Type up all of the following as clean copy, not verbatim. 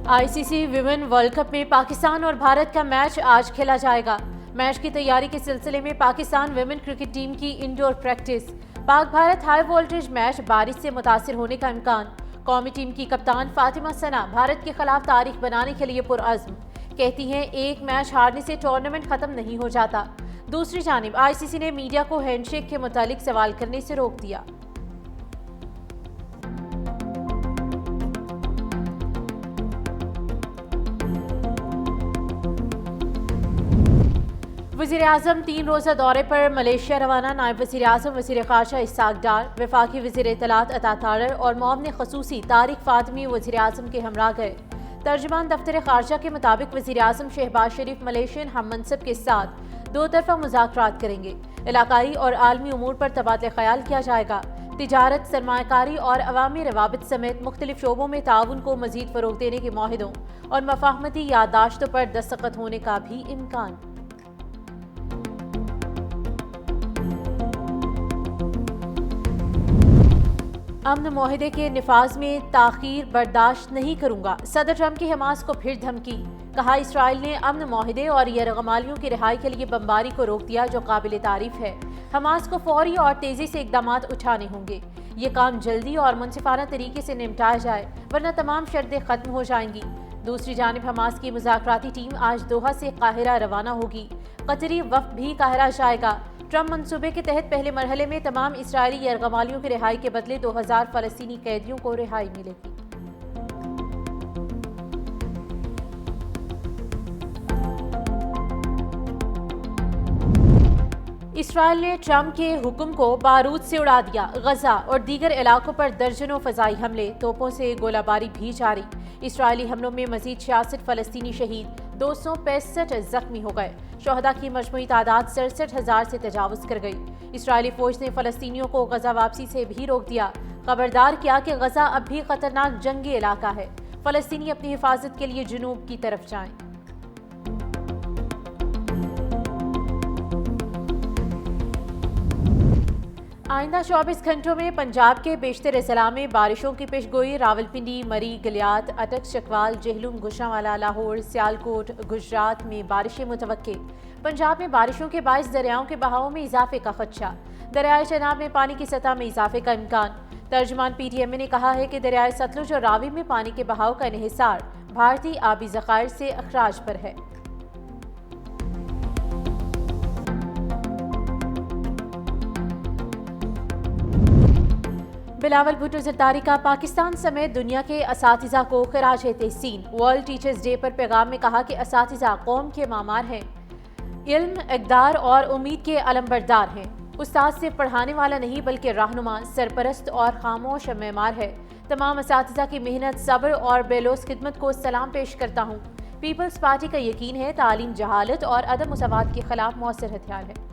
ICC women world cup में पाकिस्तान और भारत का मैच आज खेला जाएगा। मैच की तैयारी के सिलसिले में पाकिस्तान विमेन क्रिकेट टीम की indoor practice. Pak Bharat high voltage match बारिश से मुतासिर होने का इम्कान। कौमी टीम की कप्तान फातिमा सना भारत के खिलाफ तारीख बनाने के लिए पुरअज़्म। कहती हैं एक मैच हारने से टूर्नामेंट खत्म नहीं हो जाता। दूसरी जानिब आईसीसी ने मीडिया को हैंडशेक के मुतालिक सवाल करने से रोक दिया। वज़ीर-ए-आज़म 3 रोज़ा दौरे पर मलेशिया रवाना। नायब वज़ीर-ए-आज़म वज़ीर ख़ारजा इस्हाक़ डार, वफ़ाक़ी वज़ीर इत्तलात अता तारर और मुअव्विन ख़ुसूसी तारिक फ़ातिमी वज़ीर-ए-आज़म के हमरा गए। तर्जुमान दफ्तर ख़ारजा के मुताबिक वज़ीर-ए-आज़म शहबाज शरीफ मलेशियन हम मनसब के साथ दो तरफ़ा मुज़ाकरात करेंगे। इलाकाई और आलमी उमूर पर तबादला ख़याल किया जाएगा। तिजारत, सरमायाकारी और अवामी रवाबित समेत मुख्तलिफ शोबों में ताउन को मज़ीद फ़रोग़ देने के मुआहिदों और मफ़ाहमती याददाश्तों पर दस्तखत होने का भी इम्कान। अमन मुआहिदे के निफाज में ताख़ीर बर्दाश्त नहीं करूंगा। सदर ट्रंप की हमास को फिर धमकी। कहा इसराइल ने अमन मुआहिदे और यरगमालियों की रिहाई के लिए बमबारी को रोक दिया, जो काबिल तारीफ है। हमास को फौरी और तेजी से इक़दामात उठाने होंगे। ये काम जल्दी और मुनसिफाना तरीके से निपटाया जाए, वरना तमाम शर्तें खत्म हो जाएंगी। दूसरी जानिब हमास की मुज़ाकराती टीम आज दोहा से काहिरा रवाना होगी। कतरी वफ़द भी काहिरा जाएगा। ट्रंप मंसूबे के तहत पहले मरहले में तमाम इसराइली यरगमालियों की रिहाई के बदले 2000 फ़लस्तीनी कैदियों को रिहाई मिलेगी। इसराइल ने ट्रंप के हुक्म को बारूद से उड़ा दिया। गजा और दीगर इलाकों पर दर्जनों फ़ज़ाई हमले, तोपों से गोलाबारी भी जारी। इसराइली हमलों में मज़ीद 66 फ़लस्तीनी शहीद, 265 ज़ख्मी हो गए। शोहदा की मजमूई तादाद 67,000 से तजावुज़ कर गई। इसराइली फ़ौज ने फ़लस्तीनियों को गजा वापसी से भी रोक दिया। खबरदार किया कि गजा अब भी ख़तरनाक जंगी इलाका है। फ़लस्तीनी अपनी हिफाजत के लिए जुनूब की तरफ जाएं। आइंदा 24 घंटों में पंजाब के बेशतर अज़ला में बारिशों की पेशगोई। रावलपिंडी, मरी, गलियात, अटक, चकवाल, जेहलुम, गुजरांवाला, लाहौर, सियालकोट, गुजरात में बारिशें मुतवक्के। पंजाब में बारिशों के बाइस दरियाओं के बहाव में इजाफे का खदशा। दरियाए चनाब में पानी की सतह में इजाफे का इम्कान। तर्जुमान PTMA ने कहा है कि दरियाए सतलुज और रावी में पानी के बहाव का इन्हिसार भारतीय आबी ज़खायर से अखराज पर है। बिलावल भुट्टो ज़रदारी का पाकिस्तान समेत दुनिया के असातिज़ा को खिराज तहसीन। वर्ल्ड टीचर्स डे पर पैगाम में कहा कि असातिज़ा कौम के मामार हैं, इल्म, इक़दार और उम्मीद के अलमबरदार हैं। उस्ताद सिर्फ पढ़ाने वाला नहीं बल्कि रहनुमा, सरपरस्त और खामोश मेमार है। तमाम असातिज़ा की मेहनत, सब्र और बेलोस खिदमत को सलाम पेश करता हूँ। पीपल्स पार्टी का यकीन है तालीम जहालत और अदम मुसावात के खिलाफ मौसर हथियार है।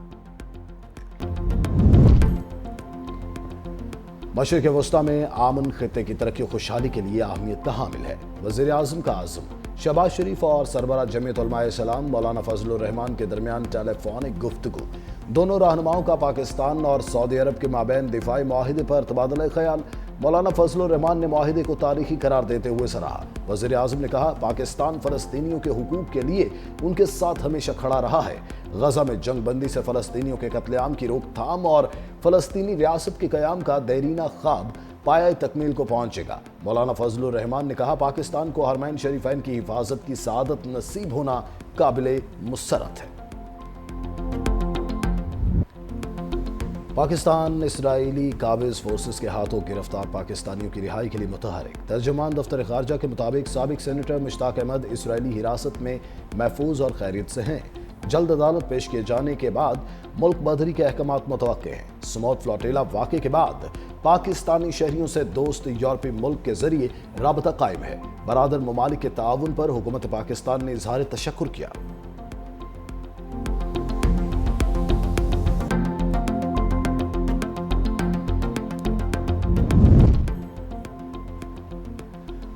मशरिक़ वस्ता में आमन खित्ते की तरक्की खुशहाली के लिए अहमियत का हामिल है। वज़ीर-ए-आज़म का आज़म शहबाज शरीफ और सरबराह जमीयत उलमाए इस्लाम मौलाना फजलुर रहमान के दरमियान टेलीफोनिक गुफ्तगू। दोनों रहनुमाओं का पाकिस्तान और सऊदी अरब के माबैन दिफाई मुआहिदे पर तबादला ख़याल। मौलाना फजलुर रहमान ने मुआहिदे को तारीखी करार देते हुए सराहा। वज़ीर-ए-आज़म ने कहा, पाकिस्तान फ़लस्तीनियों के हुकूक के लिए उनके साथ हमेशा खड़ा रहा है। गजा में जंग बंदी से फ़लस्तीनियों के कत्लेआम की रोकथाम और फ़लस्तीनी रियासत के क़याम का देरीना ख्वाब पाए तकमील को पहुंचेगा। मौलाना फजलुर रहमान ने कहा, पाकिस्तान को हरमैन शरीफैन की हिफाजत की सआदत नसीब होना काबिले मुसरत है। पाकिस्तान इसराइली काबिज फोर्सेस के हाथों गिरफ्तार पाकिस्तानियों की रिहाई के लिए मुतहरिक। तर्जुमान दफ्तर ख़ारजा के मुताबिक साबिक सेनेटर मुश्ताक अहमद इसराइली हिरासत में महफूज और खैरियत से हैं। जल्द अदालत पेश किए जाने के बाद मुल्क बदरी के अहकामात मुतवक्के हैं। स्मॉथ फ्लोटिला वाक़े के बाद पाकिस्तानी शहरियों से दोस्त यूरोपीय मुल्क के जरिए राबता कायम है। बरादर ममालिक के ताउन पर हुकूमत पाकिस्तान ने इजहार तशक्कुर किया।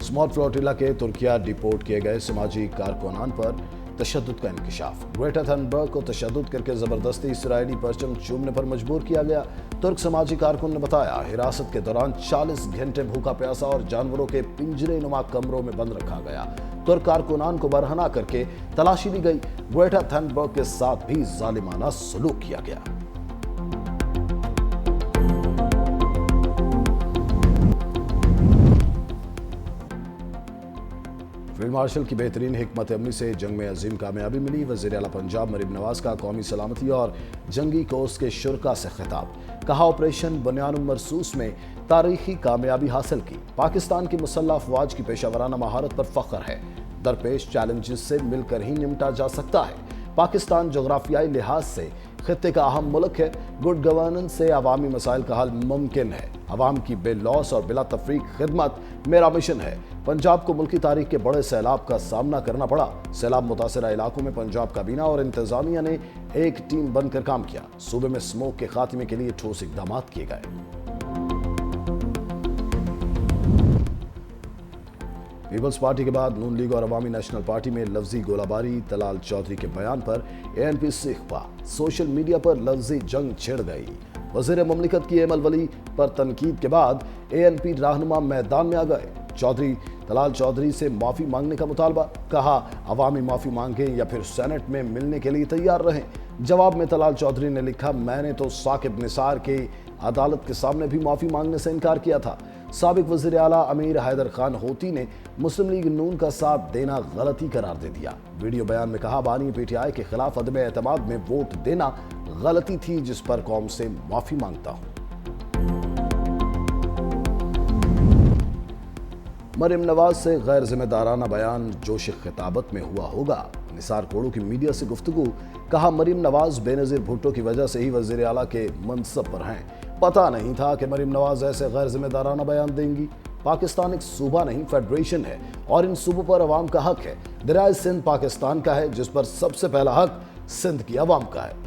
स्मॉल फ्लोटिला के तुर्किया डिपोर्ट किए गए समाजी कारकुनान पर तशद्दुद का इंकशाफ। ग्रेटा थनबर्ग को तशद्दुद करके जबरदस्ती इसराइली परचम चूमने पर मजबूर किया गया। तुर्क समाजी कारकुन ने बताया, हिरासत के दौरान 40 घंटे भूखा प्यासा और जानवरों के पिंजरे नुमा कमरों में बंद रखा गया। तुर्क कारकुनान को बरहना करके तलाशी ली गई। ग्रेटा थनबर्ग के साथ भी जालिमाना सलूक किया गया। फील्ड मार्शल की बेहतरीन हिकमत अमली से जंग में अजीम कामयाबी मिली। वज़ीर आला पंजाब मरीम नवाज का कौमी सलामती और जंगी कोर्स के शुरका से खिताब। कहा, ऑपरेशन बुनियानुल मरसूस में तारीखी कामयाबी हासिल की। पाकिस्तान की मुसल्लह अफवाज की पेशावराना महारत पर फख्र है। दरपेश चैलेंजेस से मिलकर ही निपटा जा सकता है। पाकिस्तान जोग्राफियाई लिहाज से खित्ते का अहम मुल्क है। गुड गवर्नेंस से अवामी मसाइल का हल मुमकिन है। अवाम की बेलौस और बिला तफरीक खिदमत मेरा मिशन है। पंजाब को मुल्की तारीख के बड़े सैलाब का सामना करना पड़ा। सैलाब मुतासरा इलाकों में पंजाब काबीना और इंतजामिया ने एक टीम बनकर काम किया। सूबे में स्मोक के खात्मे के लिए ठोस इकदाम किए गए। पीपल्स पार्टी के बाद नून लीग और अवामी नेशनल पार्टी में लफ्जी गोलाबारी। तलाल चौधरी के बयान पर ANP से इख्फा। सोशल मीडिया पर लफ्जी जंग छिड़ गई। वज़ीर मुमलिकत की एमल वली पर तनकीद के बाद ANP रहनुमा मैदान में आ गए। चौधरी तलाल चौधरी से माफ़ी मांगने का मुतालबा। कहा, अवामी माफ़ी मांगें या फिर सेनेट में मिलने के लिए तैयार रहें। जवाब में तलाल चौधरी ने लिखा, मैंने तो साकिब निसार के अदालत के सामने भी माफ़ी मांगने से इनकार किया था। साबिक वज़ीर आला अमीर हैदर खान होती ने मुस्लिम लीग नून का साथ देना गलती करार दे दिया। वीडियो बयान में कहा, बानी PTI के खिलाफ अदम एतमाद में वोट देना गलती थी, जिस पर कौम से माफ़ी मांगता हूँ। मरीम नवाज से गैर जिम्मेदाराना बयान जोश खिताबत में हुआ होगा। निसार कोड़ू की मीडिया से गुफ्तगू। कहा, मरीम नवाज बेनज़ीर भुट्टो की वजह से ही वज़ीर आला के मनसब पर हैं। पता नहीं था कि मरीम नवाज ऐसे गैर जिम्मेदाराना बयान देंगी। पाकिस्तान एक सूबा नहीं, फेडरेशन है और इन सूबों पर अवाम का हक है। दरियाए सिंध पाकिस्तान का है, जिस पर सबसे पहला हक सिंध की अवाम का है।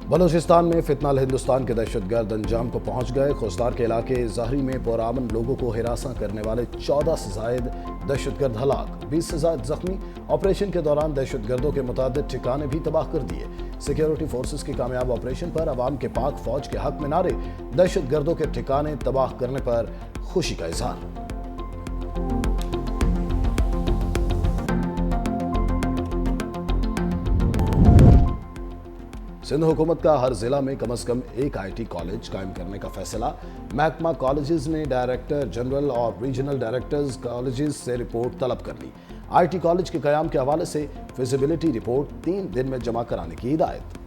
बलूचिस्तान में फितनाल हिंदुस्तान के दहशतगर्द अंजाम को पहुंच गए। खुस्तार के इलाके ज़हरी में पुरअमन लोगों को हिरासा करने वाले 14 से जायद दहशतगर्द हलाक, 20 से जायद जख्मी। ऑपरेशन के दौरान दहशतगर्दों के मुतादिद ठिकाने भी तबाह कर दिए। सिक्योरिटी फोर्सेस के कामयाब ऑपरेशन पर अवाम के पाक फौज के हक में नारे। दहशतगर्दों के ठिकाने तबाह करने पर खुशी का इजहार। सिंध हुकूमत का हर जिला में कम से कम एक IT कॉलेज कायम करने का फैसला। महकमा कॉलेजेस ने डायरेक्टर जनरल और रीजनल डायरेक्टर्स कॉलेजेस से रिपोर्ट तलब कर ली। IT कॉलेज के कयाम के हवाले से फिजिबिलिटी रिपोर्ट 3 दिन में जमा कराने की हिदायत।